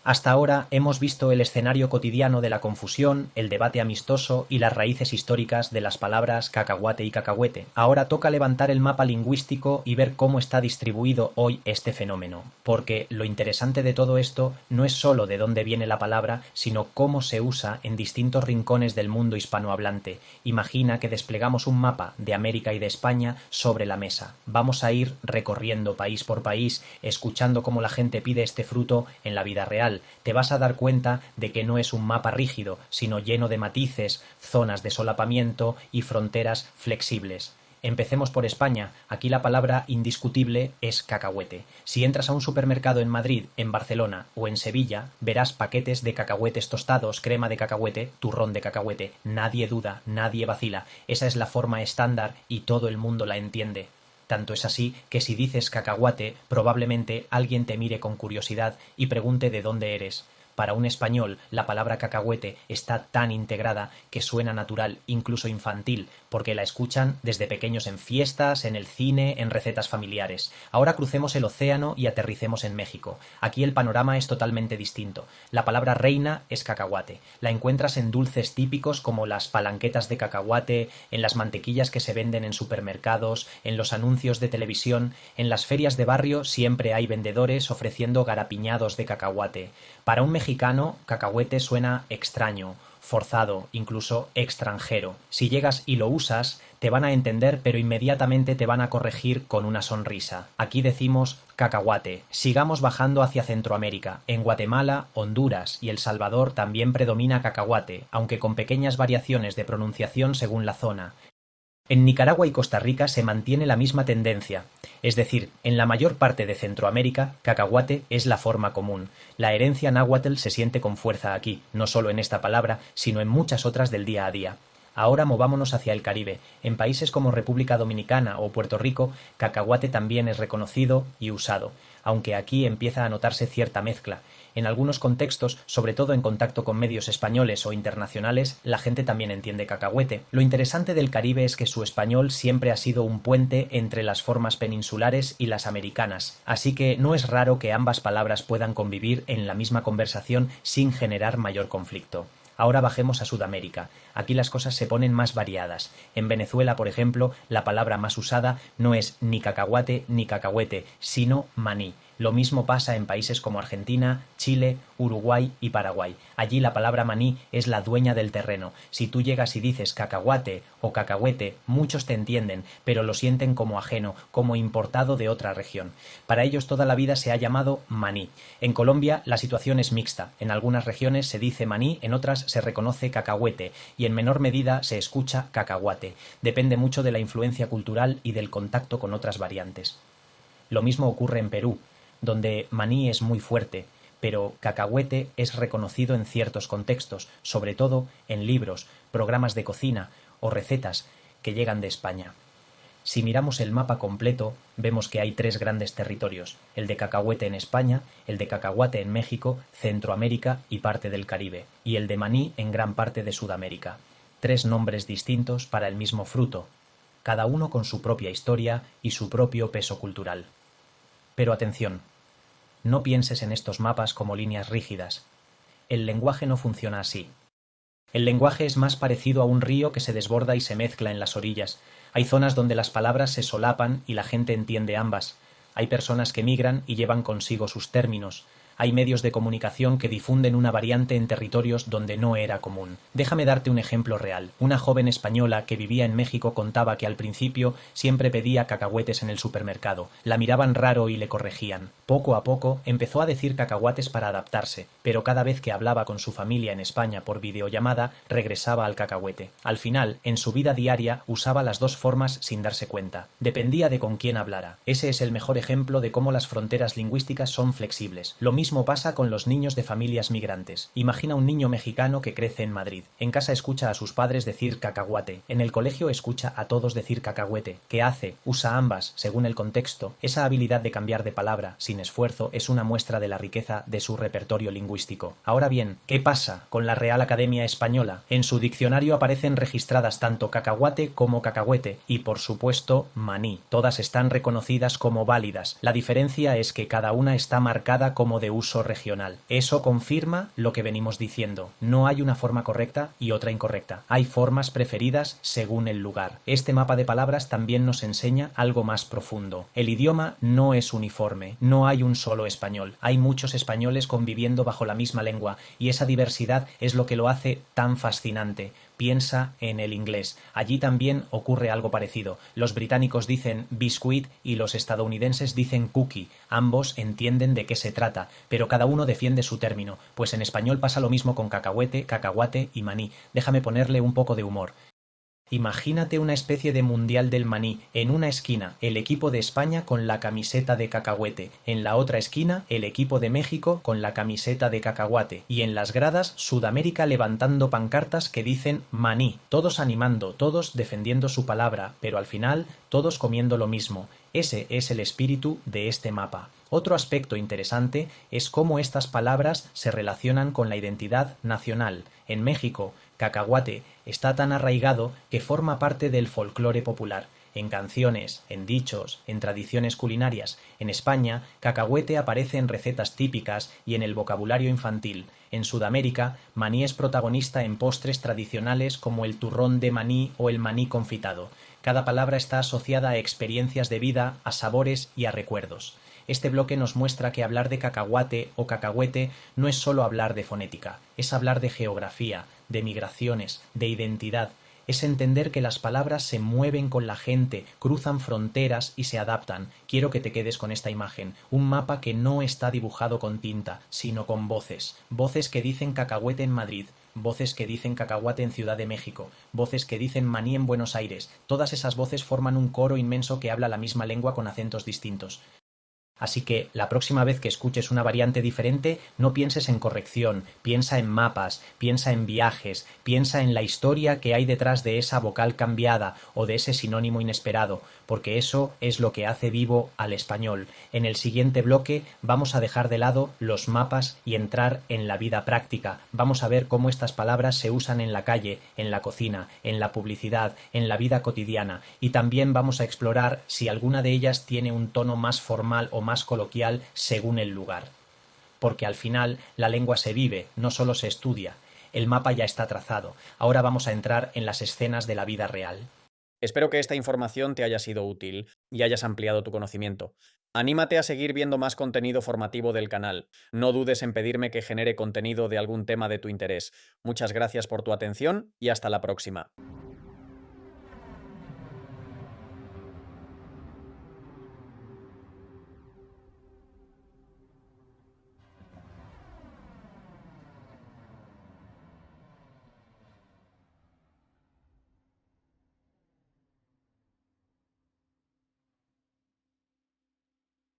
Hasta ahora hemos visto el escenario cotidiano de la confusión, el debate amistoso y las raíces históricas de las palabras cacahuate y cacahuete. Ahora toca levantar el mapa lingüístico y ver cómo está distribuido hoy este fenómeno, porque lo interesante de todo esto no es solo de dónde viene la palabra, sino cómo se usa en distintos rincones del mundo hispanohablante. Imagina que desplegamos un mapa de América y de España sobre la mesa. Vamos a ir recorriendo país por país, escuchando cómo la gente pide este fruto en la vida real. Te vas a dar cuenta de que no es un mapa rígido, sino lleno de matices, zonas de solapamiento y fronteras flexibles. Empecemos por España. Aquí la palabra indiscutible es cacahuete. Si entras a un supermercado en Madrid, en Barcelona o en Sevilla, verás paquetes de cacahuetes tostados, crema de cacahuete, turrón de cacahuete. Nadie duda, nadie vacila. Esa es la forma estándar y todo el mundo la entiende. Tanto es así que si dices cacahuate, probablemente alguien te mire con curiosidad y pregunte de dónde eres. Para un español, la palabra cacahuete está tan integrada que suena natural, incluso infantil, porque la escuchan desde pequeños en fiestas, en el cine, en recetas familiares. Ahora crucemos el océano y aterricemos en México. Aquí el panorama es totalmente distinto. La palabra reina es cacahuate. La encuentras en dulces típicos como las palanquetas de cacahuate, en las mantequillas que se venden en supermercados, en los anuncios de televisión, en las ferias de barrio siempre hay vendedores ofreciendo garapiñados de cacahuate. Para un mexicano, cacahuete suena extraño, forzado, incluso extranjero. Si llegas y lo usas, te van a entender, pero inmediatamente te van a corregir con una sonrisa. Aquí decimos cacahuate. Sigamos bajando hacia Centroamérica. En Guatemala, Honduras y El Salvador también predomina cacahuate, aunque con pequeñas variaciones de pronunciación según la zona. En Nicaragua y Costa Rica se mantiene la misma tendencia, es decir, en la mayor parte de Centroamérica, cacahuate es la forma común. La herencia náhuatl se siente con fuerza aquí, no solo en esta palabra, sino en muchas otras del día a día. Ahora movámonos hacia el Caribe. En países como República Dominicana o Puerto Rico, cacahuate también es reconocido y usado, aunque aquí empieza a notarse cierta mezcla. En algunos contextos, sobre todo en contacto con medios españoles o internacionales, la gente también entiende cacahuete. Lo interesante del Caribe es que su español siempre ha sido un puente entre las formas peninsulares y las americanas, así que no es raro que ambas palabras puedan convivir en la misma conversación sin generar mayor conflicto. Ahora bajemos a Sudamérica. Aquí las cosas se ponen más variadas. En Venezuela, por ejemplo, la palabra más usada no es ni cacahuate ni cacahuete, sino maní. Lo mismo pasa en países como Argentina, Chile, Uruguay y Paraguay. Allí la palabra maní es la dueña del terreno. Si tú llegas y dices cacahuate o cacahuete, muchos te entienden, pero lo sienten como ajeno, como importado de otra región. Para ellos toda la vida se ha llamado maní. En Colombia la situación es mixta. En algunas regiones se dice maní, en otras se reconoce cacahuete y en menor medida se escucha cacahuate. Depende mucho de la influencia cultural y del contacto con otras variantes. Lo mismo ocurre en Perú, donde maní es muy fuerte, pero cacahuete es reconocido en ciertos contextos, sobre todo en libros, programas de cocina o recetas que llegan de España. Si miramos el mapa completo, vemos que hay tres grandes territorios, el de cacahuete en España, el de cacahuate en México, Centroamérica y parte del Caribe, y el de maní en gran parte de Sudamérica. Tres nombres distintos para el mismo fruto, cada uno con su propia historia y su propio peso cultural. Pero atención, no pienses en estos mapas como líneas rígidas. El lenguaje no funciona así. El lenguaje es más parecido a un río que se desborda y se mezcla en las orillas. Hay zonas donde las palabras se solapan y la gente entiende ambas. Hay personas que migran y llevan consigo sus términos. Hay medios de comunicación que difunden una variante en territorios donde no era común. Déjame darte un ejemplo real. Una joven española que vivía en México contaba que al principio siempre pedía cacahuetes en el supermercado. La miraban raro y le corregían. Poco a poco empezó a decir cacahuates para adaptarse, pero cada vez que hablaba con su familia en España por videollamada, regresaba al cacahuete. Al final, en su vida diaria, usaba las dos formas sin darse cuenta. Dependía de con quién hablara. Ese es el mejor ejemplo de cómo las fronteras lingüísticas son flexibles. Lo mismo pasa con los niños de familias migrantes. Imagina un niño mexicano que crece en Madrid. En casa escucha a sus padres decir cacahuate. En el colegio escucha a todos decir cacahuete. ¿Qué hace? Usa ambas, según el contexto. Esa habilidad de cambiar de palabra, sin esfuerzo, es una muestra de la riqueza de su repertorio lingüístico. Ahora bien, ¿qué pasa con la Real Academia Española? En su diccionario aparecen registradas tanto cacahuate como cacahuete y, por supuesto, maní. Todas están reconocidas como válidas. La diferencia es que cada una está marcada como de uso regional. Eso confirma lo que venimos diciendo. No hay una forma correcta y otra incorrecta. Hay formas preferidas según el lugar. Este mapa de palabras también nos enseña algo más profundo. El idioma no es uniforme. No hay un solo español. Hay muchos españoles conviviendo bajo la misma lengua y esa diversidad es lo que lo hace tan fascinante. Piensa en el inglés. Allí también ocurre algo parecido. Los británicos dicen biscuit y los estadounidenses dicen cookie. Ambos entienden de qué se trata, pero cada uno defiende su término, pues en español pasa lo mismo con cacahuete, cacahuate y maní. Déjame ponerle un poco de humor. Imagínate una especie de mundial del maní, en una esquina el equipo de España con la camiseta de cacahuete, en la otra esquina el equipo de México con la camiseta de cacahuate, y en las gradas Sudamérica levantando pancartas que dicen maní, todos animando, todos defendiendo su palabra, pero al final todos comiendo lo mismo. Ese es el espíritu de este mapa. Otro aspecto interesante es cómo estas palabras se relacionan con la identidad nacional. En México, cacahuate está tan arraigado que forma parte del folclore popular, en canciones, en dichos, en tradiciones culinarias. En España, cacahuete aparece en recetas típicas y en el vocabulario infantil. En Sudamérica, maní es protagonista en postres tradicionales como el turrón de maní o el maní confitado. Cada palabra está asociada a experiencias de vida, a sabores y a recuerdos. Este bloque nos muestra que hablar de cacahuate o cacahuete no es solo hablar de fonética, es hablar de geografía, de migraciones, de identidad. Es entender que las palabras se mueven con la gente, cruzan fronteras y se adaptan. Quiero que te quedes con esta imagen, un mapa que no está dibujado con tinta, sino con voces. Voces que dicen cacahuete en Madrid, voces que dicen cacahuate en Ciudad de México, voces que dicen maní en Buenos Aires. Todas esas voces forman un coro inmenso que habla la misma lengua con acentos distintos. Así que la próxima vez que escuches una variante diferente, no pienses en corrección, piensa en mapas, piensa en viajes, piensa en la historia que hay detrás de esa vocal cambiada o de ese sinónimo inesperado, porque eso es lo que hace vivo al español. En el siguiente bloque vamos a dejar de lado los mapas y entrar en la vida práctica. Vamos a ver cómo estas palabras se usan en la calle, en la cocina, en la publicidad, en la vida cotidiana, y también vamos a explorar si alguna de ellas tiene un tono más formal o más coloquial según el lugar. Porque al final la lengua se vive, no solo se estudia. El mapa ya está trazado. Ahora vamos a entrar en las escenas de la vida real. Espero que esta información te haya sido útil y hayas ampliado tu conocimiento. Anímate a seguir viendo más contenido formativo del canal. No dudes en pedirme que genere contenido de algún tema de tu interés. Muchas gracias por tu atención y hasta la próxima.